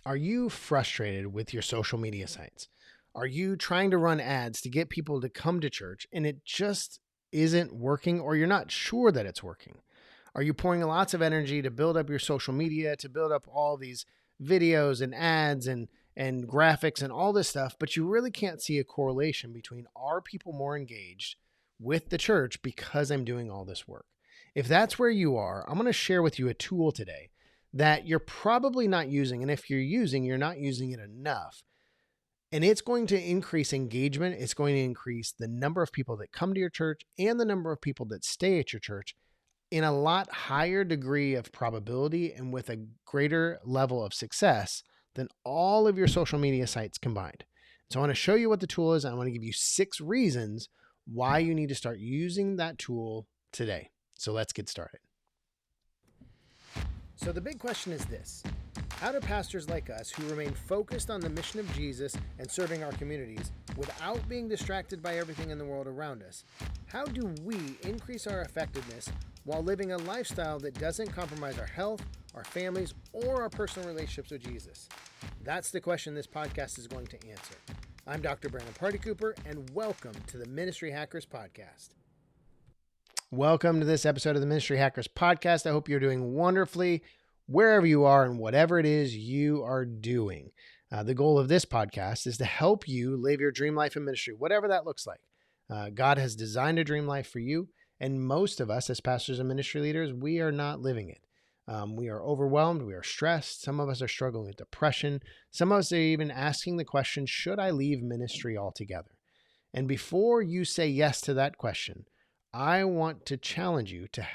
Are you frustrated with your social media sites? Are you trying to run ads to get people to come to church and it just isn't working, or you're not sure that it's working? Are you pouring lots of energy to build up your social media, to build up all these videos and ads and graphics and all this stuff, but you really can't see a correlation between, are people more engaged with the church because I'm doing all this work? If that's where you are, I'm going to share with you a tool today that you're probably not using. And if you're using, you're not using it enough. And it's going to increase engagement. It's going to increase the number of people that come to your church and the number of people that stay at your church in a lot higher degree of probability and with a greater level of success than all of your social media sites combined. So I want to show you what the tool is. I want to give you 6 reasons why you need to start using that tool today. So let's get started. So the big question is this: how do pastors like us, who remain focused on the mission of Jesus and serving our communities without being distracted by everything in the world around us, how do we increase our effectiveness while living a lifestyle that doesn't compromise our health, our families, or our personal relationships with Jesus? That's the question this podcast is going to answer. I'm Dr. Brandon Party Cooper, and welcome to the Ministry Hackers Podcast. Welcome to this episode of the Ministry Hackers Podcast. I hope you're doing wonderfully wherever you are and whatever it is you are doing. The goal of this podcast is to help you live your dream life in ministry, whatever that looks like. God has designed a dream life for you, and most of us as pastors and ministry leaders, we are not living it. We are overwhelmed. We are stressed. Some of us are struggling with depression. Some of us are even asking the question, should I leave ministry altogether? And before you say yes to that question, I want to challenge you to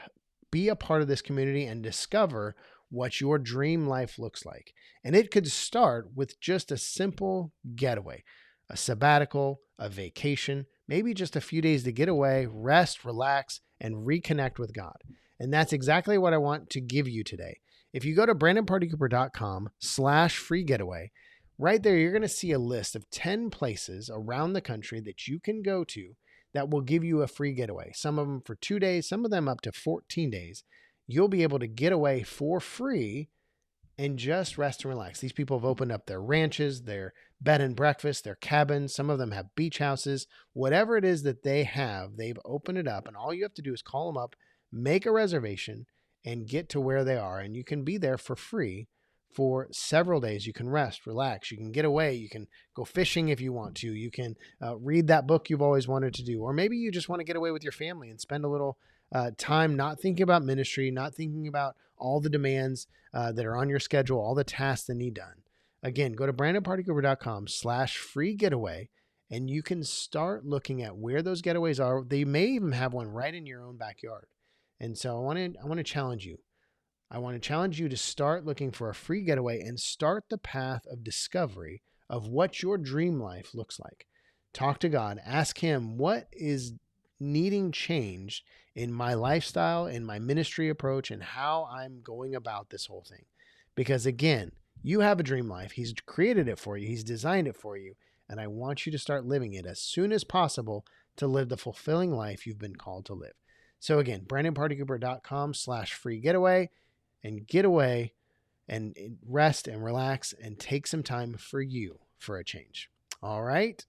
be a part of this community and discover what your dream life looks like. And it could start with just a simple getaway, a sabbatical, a vacation, maybe just a few days to get away, rest, relax, and reconnect with God. And that's exactly what I want to give you today. If you go to brandonpartycooper.com/free getaway, right there, you're going to see a list of 10 places around the country that you can go to that will give you a free getaway. Some of them for 2 days, some of them up to 14 days. You'll be able to get away for free and just rest and relax. These people have opened up their ranches, their bed and breakfast, their cabins. Some of them have beach houses. Whatever it is that they have, they've opened it up. And all you have to do is call them up, make a reservation, and get to where they are. And you can be there for free for several days. You can rest, relax. You can get away. You can go fishing if you want to. You can read that book you've always wanted to do. Or maybe you just want to get away with your family and spend a little time not thinking about ministry, not thinking about all the demands that are on your schedule, all the tasks that need done. Again, go to brandonpartycooper.com/free getaway, and you can start looking at where those getaways are. They may even have one right in your own backyard. And so I want to challenge you. I want to challenge you to start looking for a free getaway and start the path of discovery of what your dream life looks like. Talk to God, ask Him what is needing change in my lifestyle, in my ministry approach, and how I'm going about this whole thing. Because again, you have a dream life. He's created it for you. He's designed it for you. And I want you to start living it as soon as possible to live the fulfilling life you've been called to live. So again, brandonpartycooper.com/free getaway, and get away and rest and relax and take some time for you for a change. All right.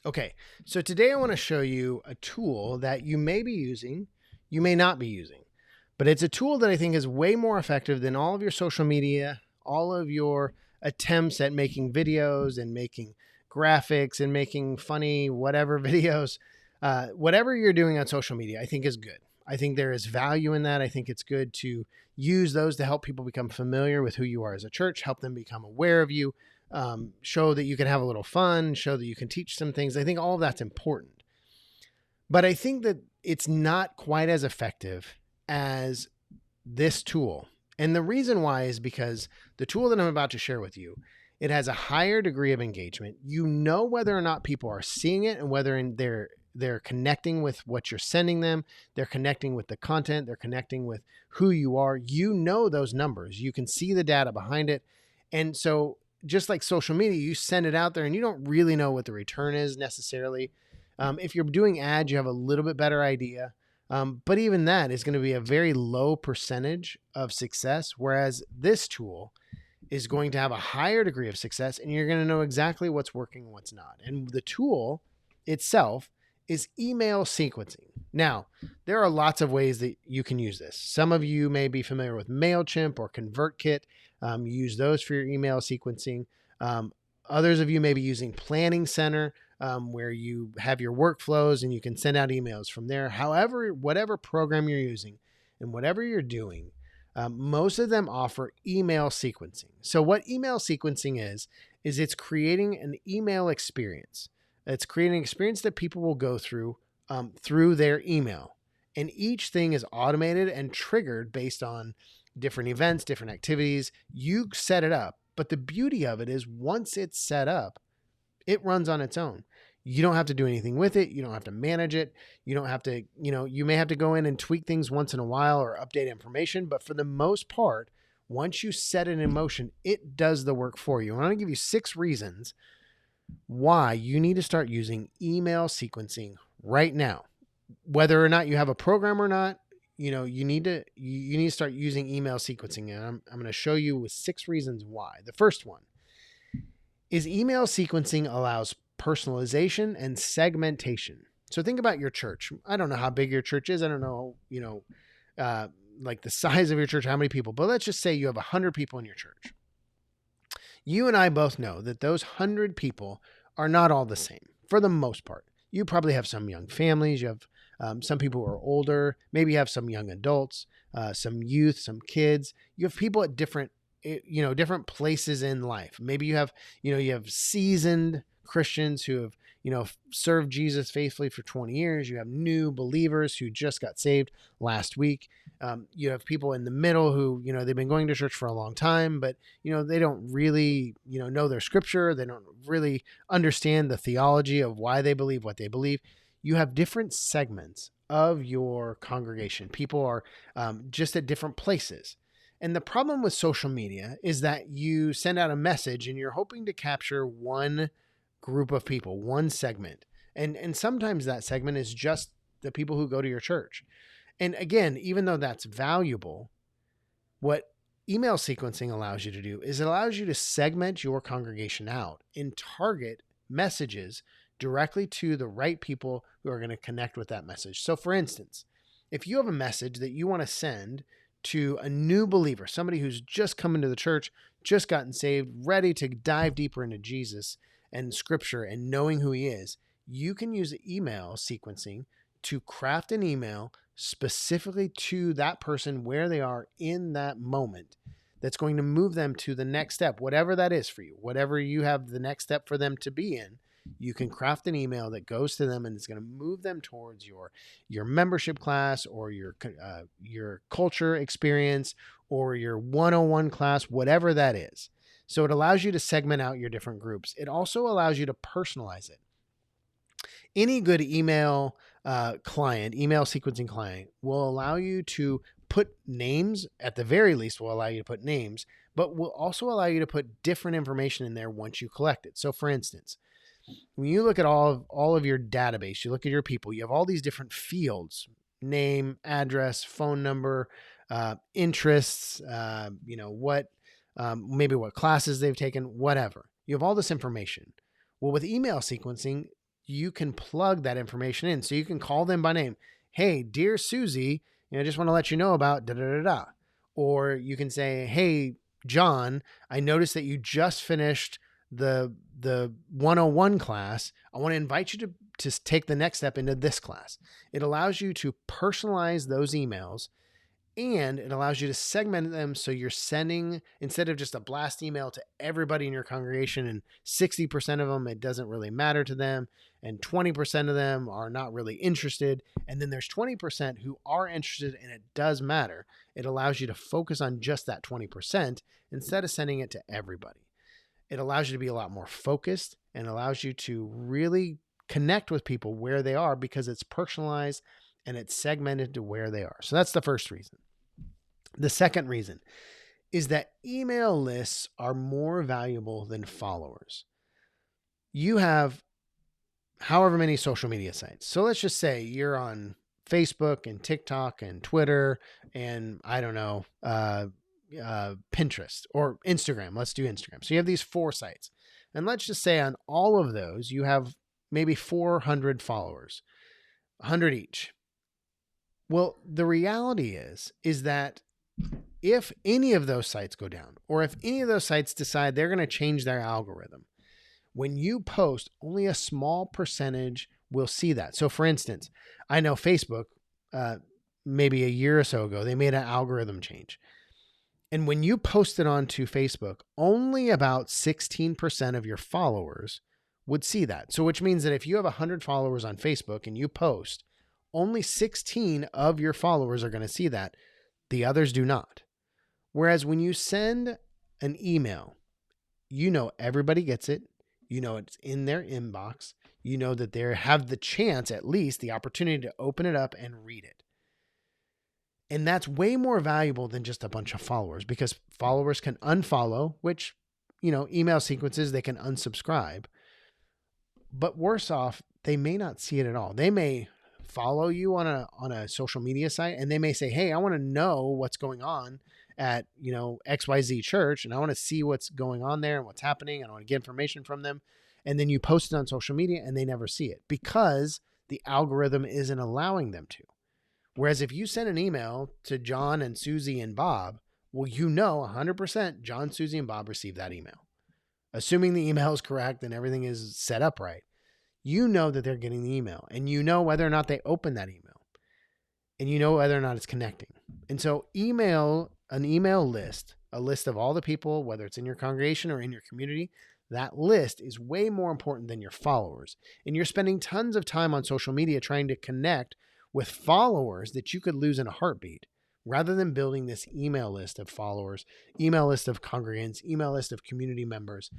Okay, so today I want to show you a tool that you may be using, you may not be using, but it's a tool that I think is way more effective than all of your social media, all of your attempts at making videos and making graphics and making funny whatever videos. Whatever you're doing on social media, I think is good. I think there is value in that. I think it's good to use those to help people become familiar with who you are as a church, help them become aware of you, show that you can have a little fun, show that you can teach some things. I think all of that's important. But I think that it's not quite as effective as this tool. And the reason why is because the tool that I'm about to share with you, it has a higher degree of engagement. You know whether or not people are seeing it and whether they're connecting with what you're sending them. They're connecting with the content. They're connecting with who you are. You know those numbers. You can see the data behind it. And so just like social media, you send it out there and you don't really know what the return is necessarily. If you're doing ads, you have a little bit better idea. But even that is going to be a very low percentage of success. Whereas this tool is going to have a higher degree of success, and you're going to know exactly what's working and what's not. And the tool itself is email sequencing. Now, there are lots of ways that you can use this. Some of you may be familiar with MailChimp or ConvertKit. You use those for your email sequencing. Others of you may be using Planning Center, where you have your workflows and you can send out emails from there. However, whatever program you're using and whatever you're doing, most of them offer email sequencing. So what email sequencing is it's creating an email experience. It's creating an experience that people will go through their email. And each thing is automated and triggered based on different events, different activities. You set it up. But the beauty of it is once it's set up, it runs on its own. You don't have to do anything with it. You don't have to manage it. You don't have to, you may have to go in and tweak things once in a while or update information. But for the most part, once you set it in motion, it does the work for you. And I'm going to give you 6 reasons why you need to start using email sequencing right now. Whether or not you have a program or not, you need to start using email sequencing. And I'm going to show you with 6 reasons why. The first one is email sequencing allows personalization and segmentation. So think about your church. I don't know how big your church is. I don't know, like the size of your church, how many people, but let's just say you have 100 people in your church. You and I both know that those 100 people are not all the same for the most part. You probably have some young families. You have some people who are older. Maybe you have some young adults, some youth, some kids. You have people at different places in life. Maybe you have seasoned Christians who have, served Jesus faithfully for 20 years. You have new believers who just got saved last week. You have people in the middle who, they've been going to church for a long time, but, they don't really, know their scripture. They don't really understand the theology of why they believe what they believe. You have different segments of your congregation. People are just at different places. And the problem with social media is that you send out a message and you're hoping to capture one group of people, one segment. And sometimes that segment is just the people who go to your church. And again, even though that's valuable, what email sequencing allows you to do is it allows you to segment your congregation out and target messages directly to the right people who are going to connect with that message. So for instance, if you have a message that you want to send to a new believer, somebody who's just come into the church, just gotten saved, ready to dive deeper into Jesus and scripture and knowing who he is, you can use email sequencing to craft an email specifically to that person where they are in that moment that's going to move them to the next step, whatever that is for you, whatever you have the next step for them to be in. You can craft an email that goes to them and it's going to move them towards your membership class or your culture experience or your 101 class, whatever that is. So it allows you to segment out your different groups. It also allows you to personalize it. Any good email sequencing client will allow you to put names, at the very least will allow you to put names, but will also allow you to put different information in there once you collect it. So for instance, when you look at all of your database, you look at your people, you have all these different fields, name, address, phone number, interests, maybe what classes they've taken, whatever. You have all this information. Well, with email sequencing, you can plug that information in. So you can call them by name. Hey, dear Susie, I just want to let you know about da-da-da-da. Or you can say, hey, John, I noticed that you just finished the 101 class. I want to invite you to take the next step into this class. It allows you to personalize those emails and it allows you to segment them. So you're sending, instead of just a blast email to everybody in your congregation and 60% of them, it doesn't really matter to them. And 20% of them are not really interested. And then there's 20% who are interested and it does matter. It allows you to focus on just that 20% instead of sending it to everybody. It allows you to be a lot more focused and allows you to really connect with people where they are because it's personalized and it's segmented to where they are. So that's the first reason. The second reason is that email lists are more valuable than followers. You have however many social media sites. So let's just say you're on Facebook and TikTok and Twitter and I don't know, Pinterest or Instagram. Let's do Instagram. So you have these 4 sites. And let's just say on all of those, you have maybe 400 followers, 100 each. Well, the reality is that if any of those sites go down, or if any of those sites decide they're going to change their algorithm, when you post, only a small percentage will see that. So for instance, I know Facebook, maybe a year or so ago, they made an algorithm change. And when you post it onto Facebook, only about 16% of your followers would see that. So which means that if you have 100 followers on Facebook and you post, only 16 of your followers are going to see that. The others do not. Whereas when you send an email, you know everybody gets it. You know it's in their inbox. You know that they have the chance, at least the opportunity, to open it up and read it. And that's way more valuable than just a bunch of followers, because followers can unfollow, which, email sequences, they can unsubscribe. But worse off, they may not see it at all. They may follow you on a social media site, and they may say, hey, I want to know what's going on at, XYZ church, and I want to see what's going on there and what's happening, and I want to get information from them. And then you post it on social media and they never see it because the algorithm isn't allowing them to. Whereas if you send an email to John and Susie and Bob, well, 100% John, Susie, and Bob received that email. Assuming the email is correct and everything is set up right, you know that they're getting the email, and you know whether or not they open that email, and you know whether or not it's connecting. And so an email list, a list of all the people, whether it's in your congregation or in your community, that list is way more important than your followers. And you're spending tons of time on social media trying to connect with followers that you could lose in a heartbeat, rather than building this email list of followers, email list of congregants, email list of community members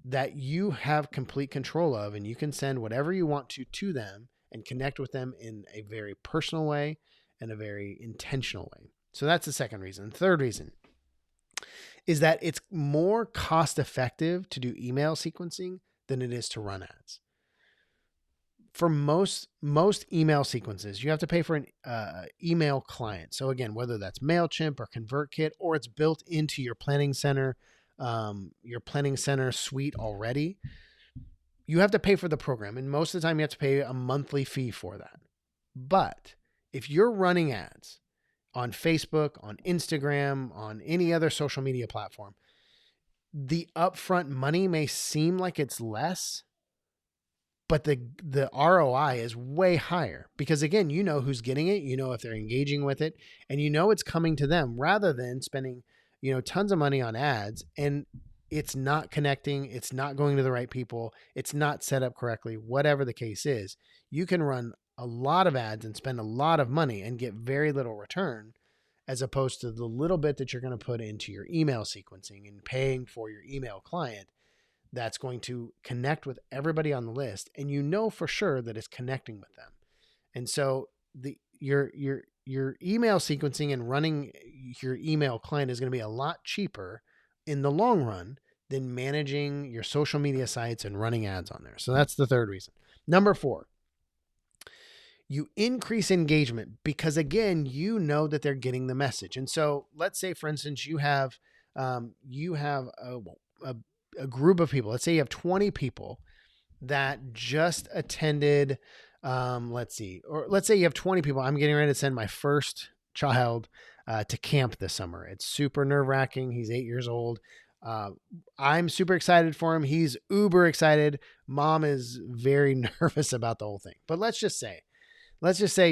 that you have complete control of, and you can send whatever you want to them and connect with them in a very personal way and a very intentional way. So that's the second reason. The third reason is that it's more cost effective to do email sequencing than it is to run ads. For most email sequences, you have to pay for an email client. So again, whether that's MailChimp or ConvertKit, or it's built into your Planning Center suite already, you have to pay for the program. And most of the time you have to pay a monthly fee for that. But if you're running ads on Facebook, on Instagram, on any other social media platform, the upfront money may seem like it's less, but the ROI is way higher, because again, you know who's getting it, you know if they're engaging with it, and you know it's coming to them, rather than spending, tons of money on ads and it's not connecting, it's not going to the right people, it's not set up correctly, whatever the case is. You can run a lot of ads and spend a lot of money and get very little return, as opposed to the little bit that you're going to put into your email sequencing and paying for your email client that's going to connect with everybody on the list, and you know for sure that it's connecting with them. And so your email sequencing and running your email client is going to be a lot cheaper in the long run than managing your social media sites and running ads on there. So that's the third reason. Number 4, you increase engagement because, again, you know that they're getting the message. And so let's say, for instance, you have a group of people. Let's say you have 20 people that just attended, let's say you have 20 people. I'm getting ready to send my first child to camp this summer. It's super nerve-wracking. He's 8 years old. I'm super excited for him. He's uber excited. Mom is very nervous about the whole thing. But let's just say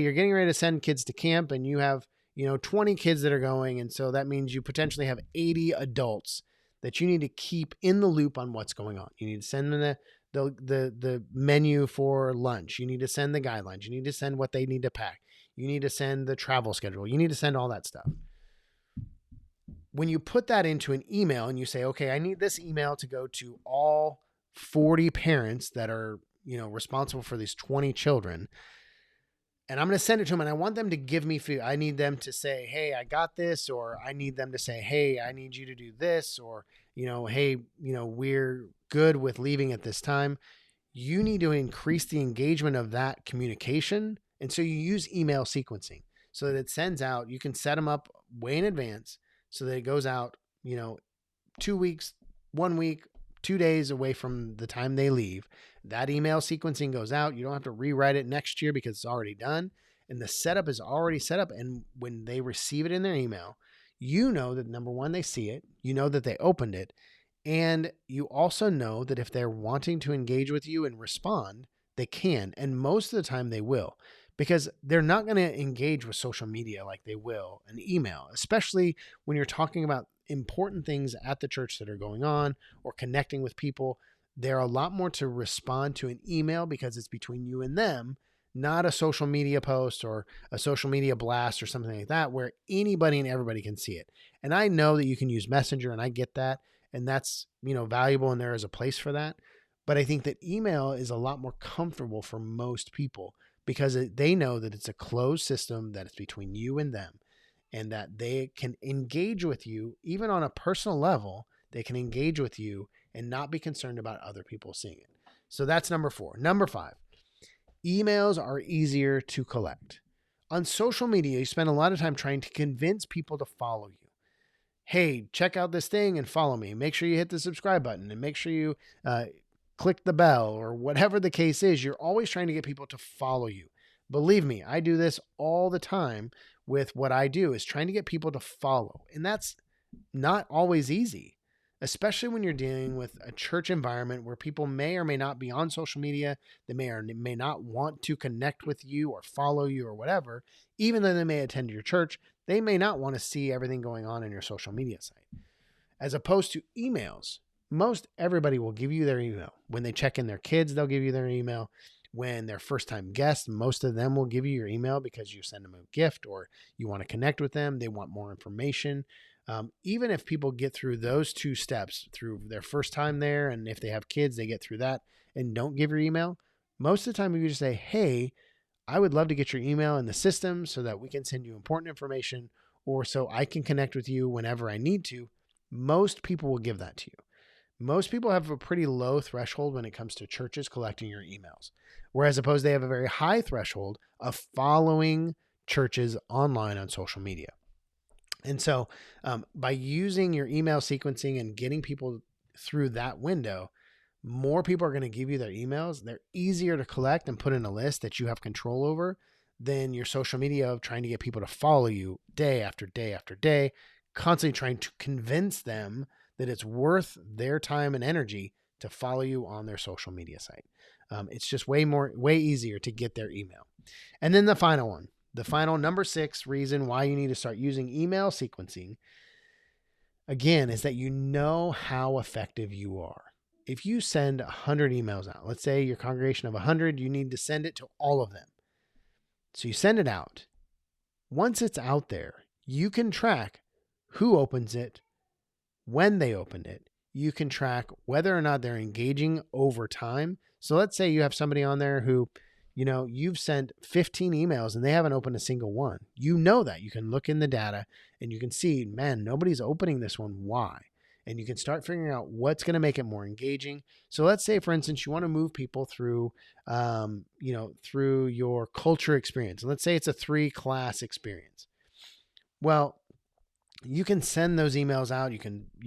you're getting ready to send kids to camp, and you have, 20 kids that are going. And so that means you potentially have 80 adults that you need to keep in the loop on what's going on. You need to send them the menu for lunch. You need to send the guidelines. You need to send what they need to pack. You need to send the travel schedule. You need to send all that stuff. When you put that into an email and you say, okay, I need this email to go to all 40 parents that are, responsible for these 20 children, and I'm going to send it to them, and I want them to give me food. I need them to say, hey, I got this, or I need them to say, hey, I need you to do this, or, hey, we're good with leaving at this time. You need to increase the engagement of that communication. And so you use email sequencing so that it sends out, you can set them up way in advance so that it goes out, 2 weeks, 1 week, 2 days away from the time they leave. That email sequencing goes out. You don't have to rewrite it next year because it's already done. And the setup is already set up. And when they receive it in their email, you know that number one, they see it, you know that they opened it. And you also know that if they're wanting to engage with you and respond, they can. And most of the time they will, because they're not going to engage with social media like they will an email, especially when you're talking about important things at the church that are going on or connecting with people. They're a lot more to respond to an email because it's between you and them, not a social media post or a social media blast or something like that where anybody and everybody can see it. And I know that you can use Messenger, and I get that. And that's, valuable, and there is a place for that. But I think that email is a lot more comfortable for most people because they know that it's a closed system, that it's between you and them, and that they can engage with you even on a personal level. They can engage with you and not be concerned about other people seeing it. So that's number 4. Number 5, emails are easier to collect. On social media, you spend a lot of time trying to convince people to follow you. Hey, check out this thing and follow me. Make sure you hit the subscribe button and make sure you click the bell, or whatever the case is. You're always trying to get people to follow you. Believe me, I do this all the time with what I do, is trying to get people to follow. And that's not always easy, especially when you're dealing with a church environment where people may or may not be on social media. They may or may not want to connect with you or follow you or whatever. Even though they may attend your church, they may not want to see everything going on in your social media site. As opposed to emails, most everybody will give you their email. When they check in their kids, they'll give you their email. When they're first-time guests, most of them will give you your email because you send them a gift or you want to connect with them. They want more information. Even if people get through those 2 steps through their first time there, and if they have kids, they get through that and don't give your email, most of the time you just say, hey, I would love to get your email in the system so that we can send you important information, or so I can connect with you whenever I need to. Most people will give that to you. Most people have a pretty low threshold when it comes to churches collecting your emails, whereas opposed they have a very high threshold of following churches online on social media. And so by using your email sequencing and getting people through that window, more people are going to give you their emails. They're easier to collect and put in a list that you have control over than your social media of trying to get people to follow you day after day after day, constantly trying to convince them that it's worth their time and energy to follow you on their social media site. It's just way easier to get their email. And then the final number 6 reason why you need to start using email sequencing, again, is that you know how effective you are. If you send 100 emails out, let's say your congregation of 100, you need to send it to all of them. So you send it out. Once it's out there, you can track who opens it, when they opened it. You can track whether or not they're engaging over time. So let's say you have somebody on there who, you've sent 15 emails and they haven't opened a single one. You know that. You can look in the data and you can see, man, nobody's opening this one. Why? And you can start figuring out what's going to make it more engaging. So let's say, for instance, you want to move people through, through your culture experience. Let's say it's a 3-class experience. Well, you can send those emails out. You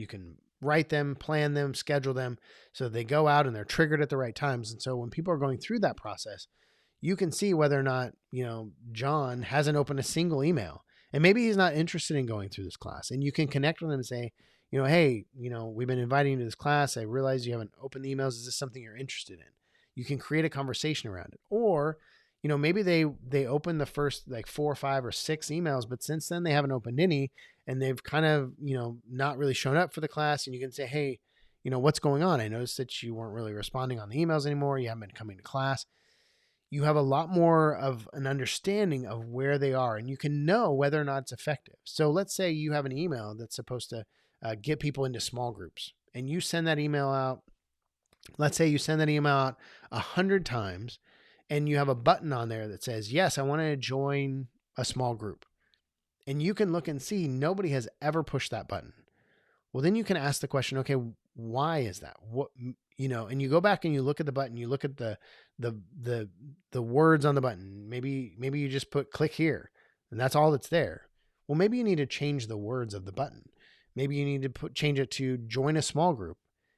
can write them, plan them, schedule them so they go out and they're triggered at the right times. And so when people are going through that process, you can see whether or not, John hasn't opened a single email, and maybe he's not interested in going through this class. And you can connect with him and say, hey, we've been inviting you to this class. I realize you haven't opened the emails. Is this something you're interested in? You can create a conversation around it. Or, maybe they open the first 4 or 5 or 6 emails, but since then they haven't opened any, and they've kind of, not really shown up for the class. And you can say, hey, what's going on? I noticed that you weren't really responding on the emails anymore. You haven't been coming to class. You have a lot more of an understanding of where they are, and you can know whether or not it's effective. So let's say you have an email that's supposed to get people into small groups, and you send that email out. Let's say you send that email out 100 times, and you have a button on there that says, yes, I want to join a small group. And you can look and see nobody has ever pushed that button. Well, then you can ask the question, okay, why is that? What, and you go back and you look at the button, you look at the words on the button. Maybe you just put click here and that's all that's there. Well, maybe you need to change the words of the button. Maybe you need to change it to join a small group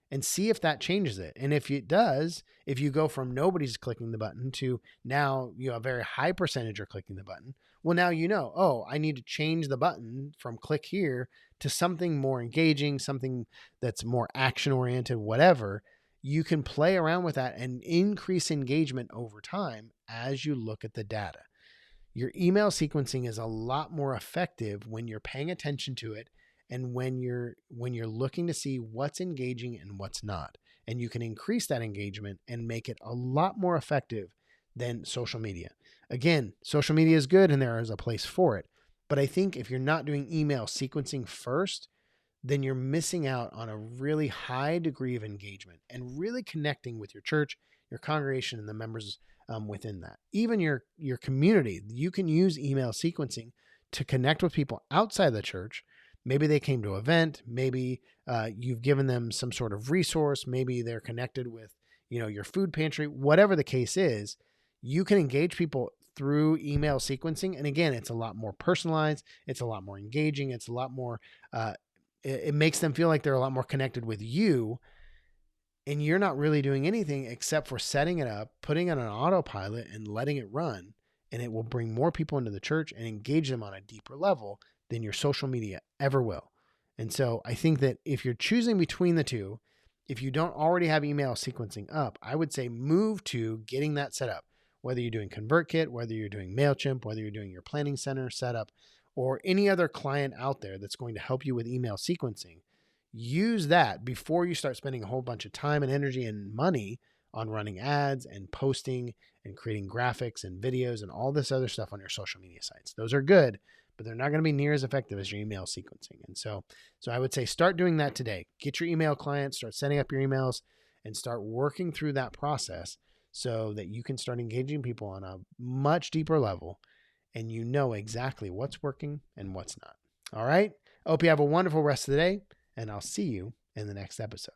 and see if that changes it. And if it does, if you go from nobody's clicking the button to now a very high percentage are clicking the button, well, now oh, I need to change the button from click here to something more engaging, something that's more action oriented, whatever. You can play around with that and increase engagement over time as you look at the data. Your email sequencing is a lot more effective when you're paying attention to it and when you're looking to see what's engaging and what's not. And you can increase that engagement and make it a lot more effective than social media. Again, social media is good and there is a place for it. But I think if you're not doing email sequencing first, then you're missing out on a really high degree of engagement and really connecting with your church, your congregation, and the members within that. Even your community, you can use email sequencing to connect with people outside the church. Maybe they came to an event. Maybe you've given them some sort of resource. Maybe they're connected with your food pantry. Whatever the case is, you can engage people through email sequencing. And again, it's a lot more personalized. It's a lot more engaging. It's a lot more it makes them feel like they're a lot more connected with you, and you're not really doing anything except for setting it up, putting it on an autopilot and letting it run. And it will bring more people into the church and engage them on a deeper level than your social media ever will. And so I think that if you're choosing between the two, if you don't already have email sequencing up, I would say move to getting that set up, whether you're doing ConvertKit, whether you're doing MailChimp, whether you're doing your planning center setup, or any other client out there that's going to help you with email sequencing. Use that before you start spending a whole bunch of time and energy and money on running ads and posting and creating graphics and videos and all this other stuff on your social media sites. Those are good, but they're not going to be near as effective as your email sequencing. And so I would say start doing that today. Get your email clients, start setting up your emails, and start working through that process so that you can start engaging people on a much deeper level and you know exactly what's working and what's not. All right. I hope you have a wonderful rest of the day, and I'll see you in the next episode.